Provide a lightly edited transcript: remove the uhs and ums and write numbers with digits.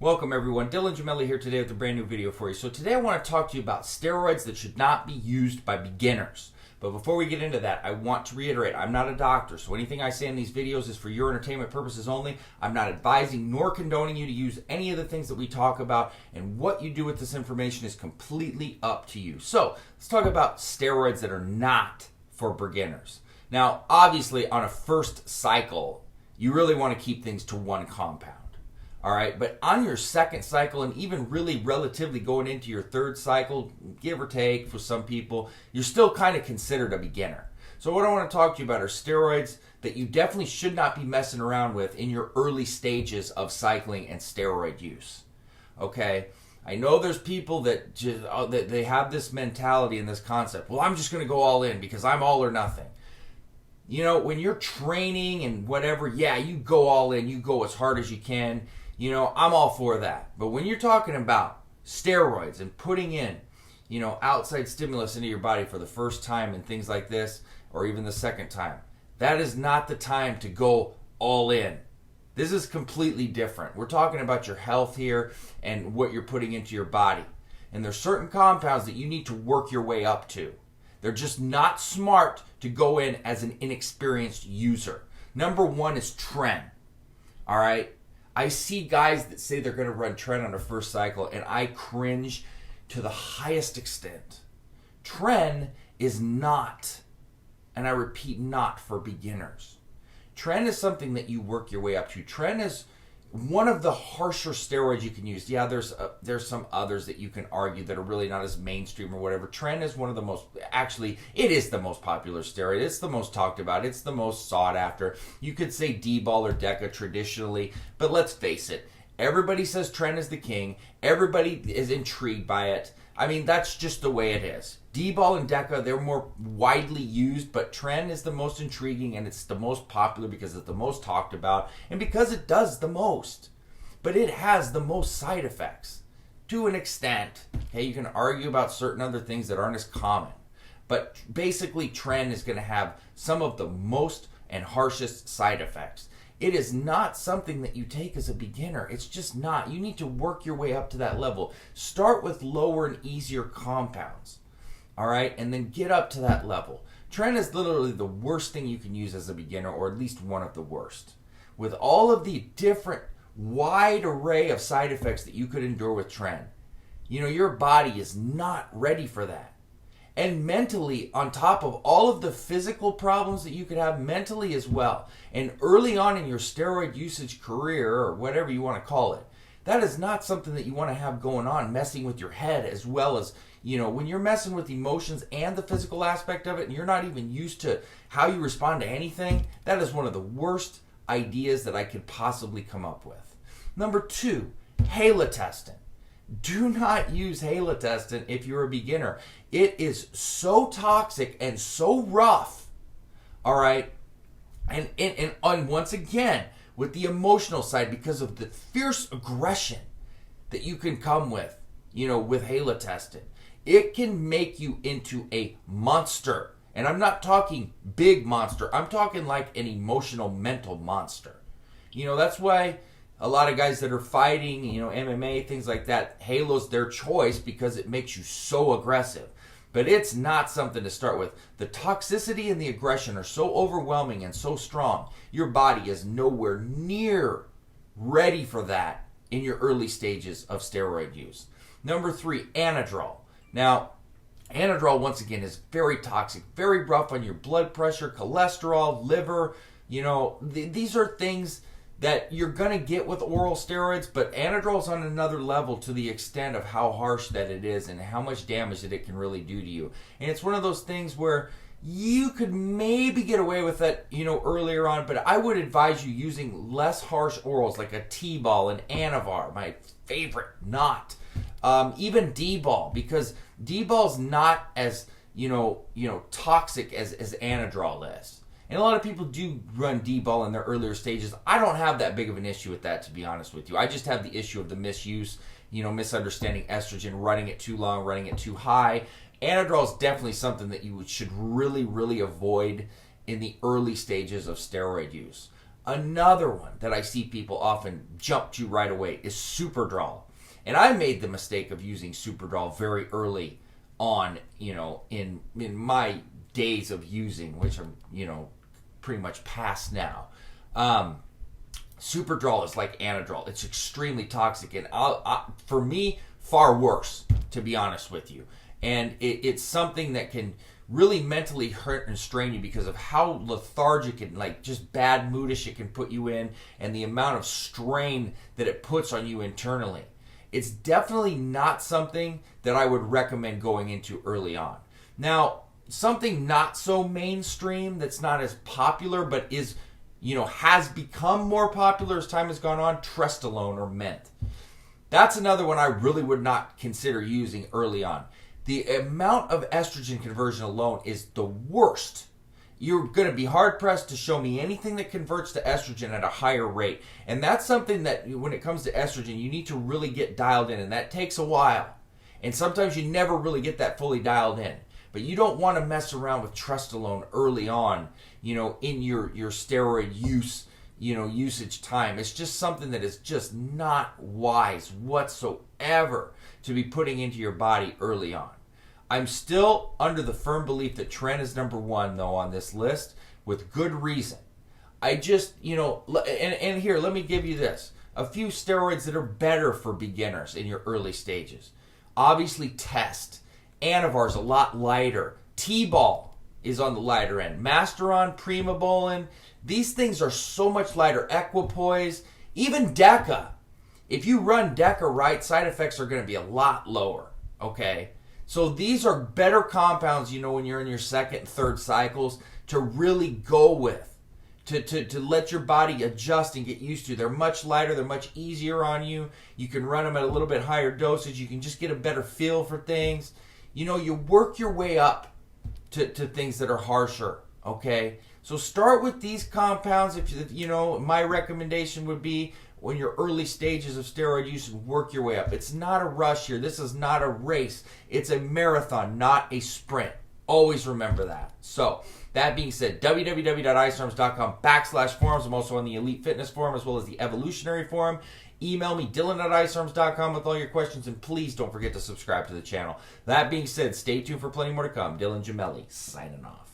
Welcome everyone, Dylan Gemelli here today with a brand new video for you. So today I want to talk to you about steroids that should not be used by beginners. But before we get into that, I want to reiterate, I'm not a doctor, so anything I say in these videos is for your entertainment purposes only. I'm not advising nor condoning you to use any of the things that we talk about, and what you do with this information is completely up to you. So let's talk about steroids that are not for beginners. Now, obviously on a first cycle, you really want to keep things to one compound. All right, but on your second cycle and even really relatively going into your third cycle, give or take for some people, you're still kind of considered a beginner. So what I want to talk to you about are steroids that you definitely should not be messing around with in your early stages of cycling and steroid use. Okay, I know there's people that just that they have this mentality and this concept. Well, I'm just going to go all in because I'm all or nothing. You know, when you're training and whatever, yeah, you go all in, you go as hard as you can. You know, I'm all for that. But when you're talking about steroids and putting in, you know, outside stimulus into your body for the first time and things like this, or even the second time, that is not the time to go all in. This is completely different. We're talking about your health here and what you're putting into your body. And there's certain compounds that you need to work your way up to. They're just not smart to go in as an inexperienced user. Number one is Tren. All right? I see guys that say they're going to run Tren on their first cycle, and I cringe to the highest extent. Tren is not, and I repeat, not for beginners. Tren is something that you work your way up to. Tren is one of the harsher steroids you can use. Yeah, there's some others that you can argue that are really not as mainstream or whatever. Tren is one of the most, actually, it is the most popular steroid. It's the most talked about. It's the most sought after. You could say D-ball or Deca traditionally, but let's face it. Everybody says Tren is the king. Everybody is intrigued by it. I mean, that's just the way it is. D-ball and Deca, they're more widely used, but Tren is the most intriguing and it's the most popular because it's the most talked about and because it does the most. But it has the most side effects to an extent. Okay, you can argue about certain other things that aren't as common. But basically, Tren is going to have some of the most and harshest side effects. It is not something that you take as a beginner. It's just not. You need to work your way up to that level. Start with lower and easier compounds. All right? And then get up to that level. Tren is literally the worst thing you can use as a beginner, or at least one of the worst. With all of the different wide array of side effects that you could endure with Tren, you know, your body is not ready for that. And mentally, on top of all of the physical problems that you could have mentally as well, and early on in your steroid usage career, or whatever you want to call it, that is not something that you want to have going on, messing with your head as well as, you know, when you're messing with emotions and the physical aspect of it, and you're not even used to how you respond to anything, that is one of the worst ideas that I could possibly come up with. Number two, halotestin. Do not use halotestin if you're a beginner. It is so toxic and so rough, all right? And once again, with the emotional side, because of the fierce aggression that you can come with, you know, with halotestin, it can make you into a monster. And I'm not talking big monster. I'm talking like an emotional, mental monster. You know, that's why a lot of guys that are fighting, you know, MMA, things like that, Halo's their choice because it makes you so aggressive. But it's not something to start with. The toxicity and the aggression are so overwhelming and so strong, your body is nowhere near ready for that in your early stages of steroid use. Number three, Anadrol. Now, Anadrol, once again, is very toxic, very rough on your blood pressure, cholesterol, liver. You know, these are things that you're going to get with oral steroids, but Anadrol's on another level to the extent of how harsh that it is and how much damage that it can really do to you. And it's one of those things where you could maybe get away with it, you know, earlier on, but I would advise you using less harsh orals like a T-ball and Anavar, my favorite, not. Even D-ball, because D-ball's not as, you know, toxic as Anadrol is. And a lot of people do run D-ball in their earlier stages. I don't have that big of an issue with that, to be honest with you. I just have the issue of the misuse, you know, misunderstanding estrogen, running it too long, running it too high. Anadrol is definitely something that you should really, really avoid in the early stages of steroid use. Another one that I see people often jump to right away is Superdrol. And I made the mistake of using Superdrol very early on, in my days of using, which I'm, pretty much past now. Superdrol is like Anadrol. It's extremely toxic, and for me, far worse, to be honest with you. And it's something that can really mentally hurt and strain you because of how lethargic and just bad moodish it can put you in, and the amount of strain that it puts on you internally. It's definitely not something that I would recommend going into early on. Now, something not so mainstream that's not as popular but is, has become more popular as time has gone on, Trestolone or Mint. That's another one I really would not consider using early on. The amount of estrogen conversion alone is the worst. You're going to be hard-pressed to show me anything that converts to estrogen at a higher rate. And that's something that, when it comes to estrogen, you need to really get dialed in. And that takes a while. And sometimes you never really get that fully dialed in. But you don't want to mess around with Trestolone early on, in your steroid use, usage time. It's just something that is just not wise whatsoever to be putting into your body early on. I'm still under the firm belief that Tren is number one, though, on this list, with good reason. I just, and here, let me give you this. A few steroids that are better for beginners in your early stages. Obviously, Test. Anavar's a lot lighter. T-Ball is on the lighter end. Masteron, Primobolan, these things are so much lighter. Equipoise, even Deca. If you run Deca right, side effects are going to be a lot lower, okay? So these are better compounds, when you're in your second and third cycles to really go with, to let your body adjust and get used to. They're much lighter. They're much easier on you. You can run them at a little bit higher dosage. You can just get a better feel for things. You work your way up to things that are harsher, okay? So start with these compounds. My recommendation would be when you're early stages of steroid use, work your way up. It's not a rush here. This is not a race. It's a marathon, not a sprint. Always remember that. So that being said, www.icearms.com/forums. I'm also on the Elite Fitness Forum as well as the Evolutionary Forum. Email me, dylan@icearms.com with all your questions, and please don't forget to subscribe to the channel. That being said, stay tuned for plenty more to come. Dylan Gemelli, signing off.